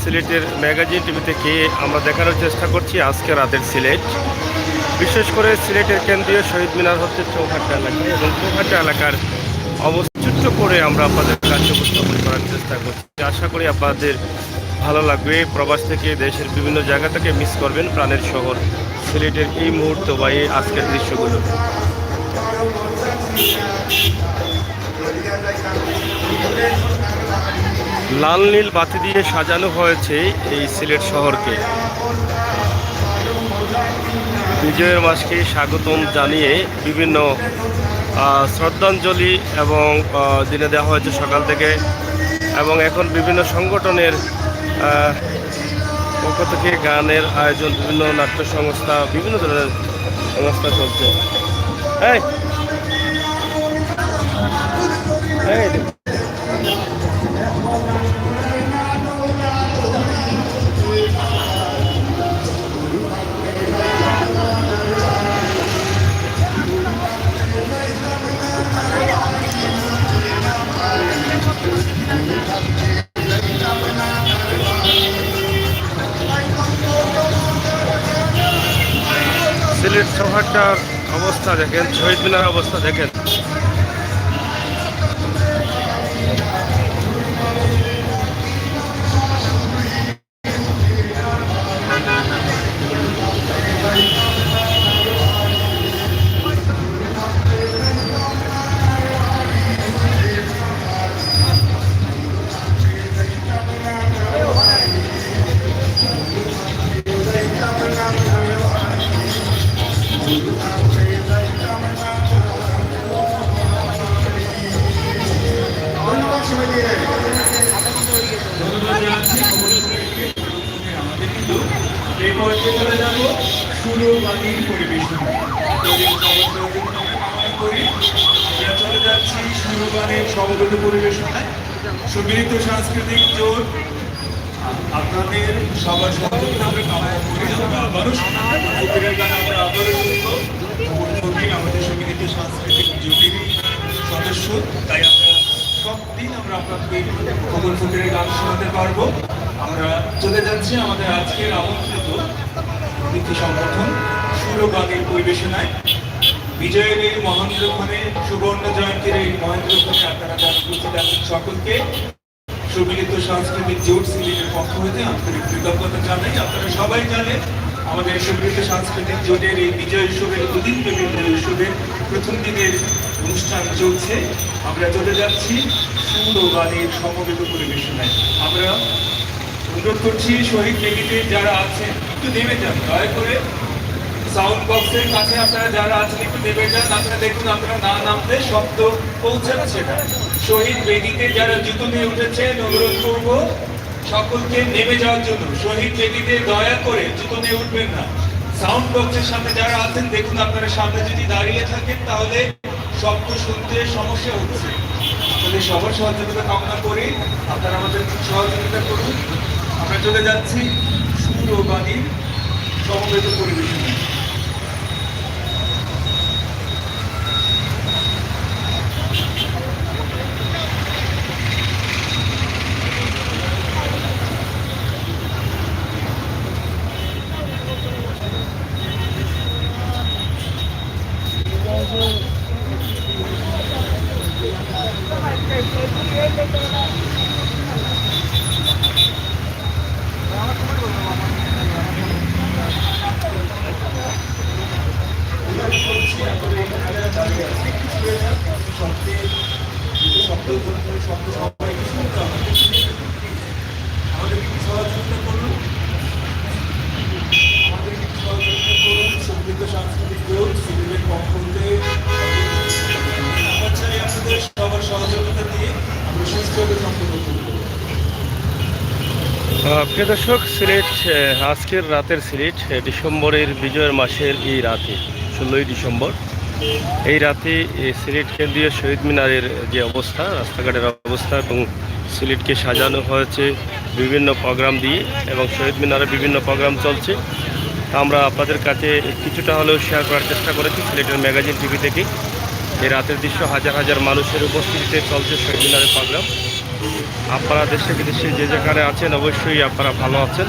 সিলেটের magazine TV থেকে আমরা দেখানোর চেষ্টা করছি আজকে রাতের সিলেট। বিশেষ করে সিলেটের কেন্দ্রীয় শহীদ মিনার হচ্ছে চৌহাট্টা এলাকা, এবং চৌহাট্টা এলাকার অবস্থিত করে আমরা আপনাদের কাছে উপস্থাপন করার চেষ্টা করছি। আশা করি আপনাদের ভালো লাগবে। প্রবাস থেকে দেশের বিভিন্ন জায়গা থেকে মিস করবেন প্রাণের শহর সিলেটের এই মুহূর্ত বা এই আজকের দৃশ্যগুলো। লাল নীল বাতি দিয়ে সাজানো হয়েছে এই সিলেট শহরকে। বিজয়ের মাসকে স্বাগতম জানিয়ে বিভিন্ন শ্রদ্ধাঞ্জলি এবং দিনে দেওয়া হয়েছে সকাল থেকে, এবং এখন বিভিন্ন সংগঠনের পক্ষ থেকে গানের আয়োজন, বিভিন্ন নাট্য সংস্থা, বিভিন্ন ধরনের সংস্থা চলছে। সিলেট চৌহাট্টার অবস্থা দেখেন, শহীদ মিনার অবস্থা দেখেন। চলে যাব সুরবাণীর পরিবেশন। চলে যাচ্ছি সুরবাণীর সমবেত পরিবেশনায়। সুমিলিত সাংস্কৃতিক জোট আপনাদের সবার সহযোগিতা আমরা কামনা করি। আমরা আবারও আমাদের সুমিলিত সাংস্কৃতিক জোটেরই সদস্য, তাই আমরা সব দিন আমরা আপনাদের খবর ফকিরের গান শোনাতে পারবো। আমরা চলে যাচ্ছি আমাদের আজকের আমন্ত্রিত অতিথি সংগঠন সুরবাণীর পরিবেশনায়। বিজয়ের এই মহেন্দ্রক্ষণে, সুবর্ণ জয়ন্তীর এই মহেন্দ্রক্ষণে আপনারা যারা উপস্থিত আছেন সকলকে সুমিলিত সাংস্কৃতিক জোট সিলেটের পক্ষ হতে আন্তরিক কৃতজ্ঞতা জানাই। আপনারা সবাই জানেন আমাদের সুমিলিত সাংস্কৃতিক জোটের এই বিজয় উৎসবের দুদিন ব্যাপী বিজয় উৎসবের প্রথম দিনের অনুষ্ঠান চলছে। আমরা চলে যাচ্ছি সুরবাণীর সমবেত পরিবেশনায়। আমরা অনুরোধ করছি শহীদ বেদিতে যারা আছেন একটু নেমে যান, দয়া করে সাউন্ড বক্সের কাছে আপনারা যারা আছেন একটু নেমে যান। আপনারা দেখুন আপনারা না নামলে শব্দ পৌঁছাচ্ছে না। শহীদ বেদিতে যারা জুতো নিয়ে উঠেছেন অনুরোধ করব সকলকে নেমে যাওয়ার জন্য। শহীদ বেদিতে দয়া করে জুতো নিয়ে উঠবেন না। সাউন্ড বক্সের সামনে যারা আছেন দেখুন আপনারা সামনে যদি দাঁড়িয়ে থাকেন তাহলে শব্দ শুনতে সমস্যা হচ্ছে। তাহলে সবার সহযোগিতা কামনা করি, আপনারা আমাদের সহযোগিতা করুন। আমরা চলে যাচ্ছি সুরবাণীর সমবেত পরিবেশনে। প্রিয় দর্শক, সিলেট আজকের রাতের সিলেট ডিসেম্বরের বিজয়ের মাসের এই রাতে 16ই ডিসেম্বর এই রাতে সিলেট কেন্দ্রীয় শহীদ মিনারের যে অবস্থা, রাস্তাঘাটের অবস্থা, এবং সিলেটকে সাজানো হয়েছে বিভিন্ন প্রোগ্রাম দিয়ে, এবং শহীদ মিনারে বিভিন্ন প্রোগ্রাম চলছে। আমরা আপনাদের কাছে কিছুটা হলেও শেয়ার করার চেষ্টা করেছি সিলেটের ম্যাগাজিন টিভি থেকে। এই রাতের দৃশ্য হাজার হাজার মানুষের উপস্থিতিতে চলছে শহীদ মিনারের প্রোগ্রাম। আপনারা দেশে বিদেশে যে যেখানে আছেন অবশ্যই আপনারা ভালো আছেন।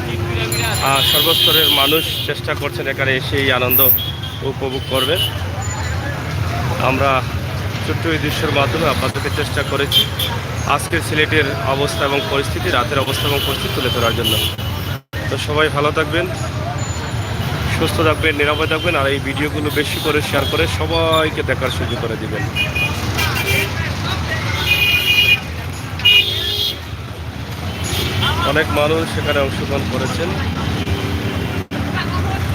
আর সর্বস্তরের মানুষ চেষ্টা করছেন এখানে এসে এই আনন্দ উপভোগ করবেন। আমরা ছোট্ট এই দৃশ্যের মাধ্যমে আপনাদেরকে চেষ্টা করেছি আজকের সিলেটের অবস্থা এবং পরিস্থিতি, রাতের অবস্থা এবং পরিস্থিতি তুলে ধরার জন্য। তো সবাই ভালো থাকবেন, সুস্থ থাকবেন, নিরাপদ থাকবেন, আর এই ভিডিওগুলো বেশি করে শেয়ার করে সবাইকে দেখার সুযোগ করে দিবেন। অনেক মানুষ সেখানে অংশগ্রহণ করেছেন।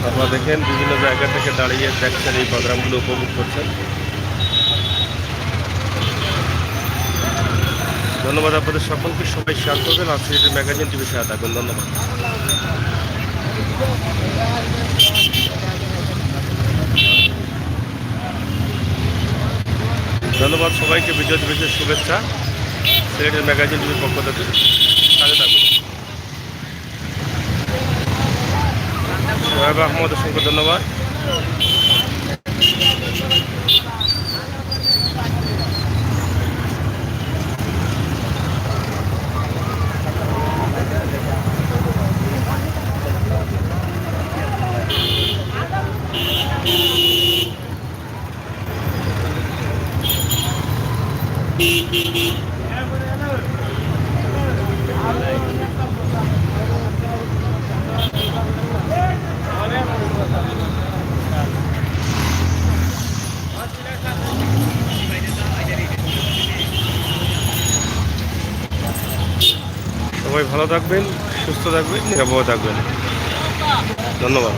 আপনারা দেখেন বিভিন্ন জায়গা থেকে দাঁড়িয়ে দেখছেন, এই প্রোগ্রামগুলো উপভোগ করছেন। ধন্যবাদ আপনাদের সকলকে, সবাই শেয়ার করবেন আর সিলেটের ম্যাগাজিন টিভি সাথে থাকবেন। ধন্যবাদ। ধন্যবাদ সবাইকে, বিজয় দিবসের শুভেচ্ছা সিলেটের ম্যাগাজিন টিভির পক্ষ থেকে। সাথে থাকুন। সোহেব আহমদ, অসংখ্য ধন্যবাদ। সবাই ভালো থাকবেন, সুস্থ থাকবেন, নিরাপদ থাকবেন। ধন্যবাদ।